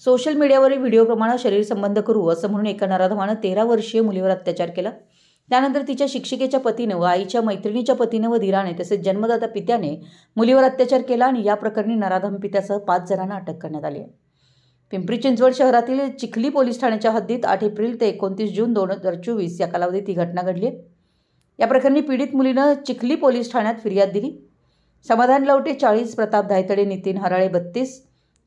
Social मीडियावरील व्हिडिओप्रमाणे शरीर संबंध करू असं म्हणून एका नराधमानं 13 वर्षीय मुलीवर अत्याचार केला। त्यानंतर तिच्या शिक्षिकेच्या पतीने व आईच्या मैत्रिणीच्या पतीने व धीराने तसेच जन्मदाता पित्याने मुलीवर अत्याचार केला आणि या प्रकरणी नराधम पित्यासह 5 जणांना अटक करण्यात आली आहे। पिंपरी चिंचवड शहरातील चिखली पोलीस ठाण्याच्या हद्दीत 8 एप्रिल ते 29 जून 2024 या कालावधीत ही घटना घडली आहे। या प्रकरणी पीडित मुलीनं चिखली पोलीस ठाण्यात फिर्याद दिली। समाधान लवटे 40, प्रताप धायतडे, नितीन हराळे 32,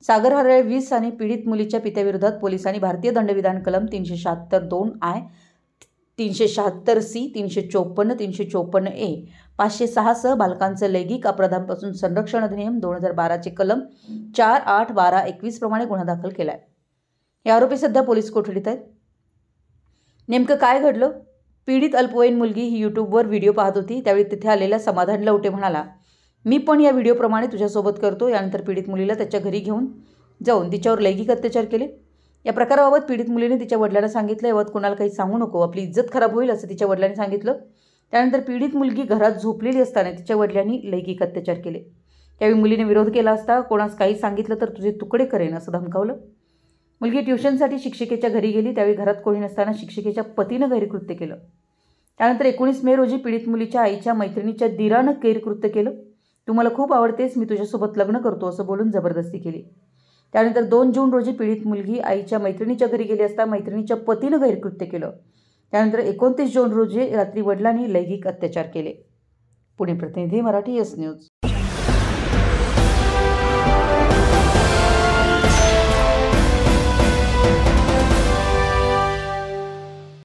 सागर हराळे 20 आणि पीडित मुलीच्या पित्याविरोधात पोलिसांनी भारतीय दंडविधान कलम 376(2)I, 376(C), 354, 354(A), 506 सह बालकांचं लैंगिक अपराधांपासून संरक्षण अधिनियम 2012 चे कलम 4, 8, 12, 21 प्रमाणे गुन्हा दाखल केला आहे। हे आरोपी सध्या पोलीस कोठडीत आहेत। नेमकं काय घडलं? पीडित अल्पवयीन मुलगी ही यूट्यूबवर व्हिडिओ पाहत होती। त्यावेळी तिथे आलेला समाधान लवटे म्हणाला, मी पण या व्हिडिओप्रमाणे तुझ्यासोबत करतो। यानंतर पीडित मुलीला त्याच्या घरी घेऊन जाऊन तिच्यावर लैंगिक अत्याचार केले। या प्रकाराबाबत पीडित मुलीने तिच्या वडिलांना सांगितलं, याबाबत कोणाला काही सांगू नको, आपली इज्जत खराब होईल असं तिच्या वडिलांनी सांगितलं। त्यानंतर पीडित मुलगी घरात झोपलेली असताना तिच्या वडिलांनी लैंगिक अत्याचार केले। त्यावेळी मुलीने विरोध केला असता कोणास काही सांगितलं तर तुझे तुकडे करेन असं धमकावलं। मुलगी ट्युशनसाठी शिक्षिकेच्या घरी गेली। त्यावेळी घरात कोणी नसताना शिक्षिकेच्या पतीनं गैरकृत्य केलं। त्यानंतर 19 मे रोजी पीडित मुलीच्या आईच्या मैत्रिणीच्या दीरानं गैरकृत्य केलं। तू मला खूप आवडतेस, मी तुझ्यासोबत लग्न करतो असं बोलून जबरदस्ती केली। त्यानंतर 2 जून रोजी पीडित मुलगी आईच्या मैत्रिणीच्या घरी गेली असता मैत्रिणीच्या पतीनं गैरकृत्य केलं। त्यानंतर 29 जून रोजी रात्री वडिलांनी लैंगिक अत्याचार केले। पुणे प्रतिनिधी, मराठी यस न्यूज।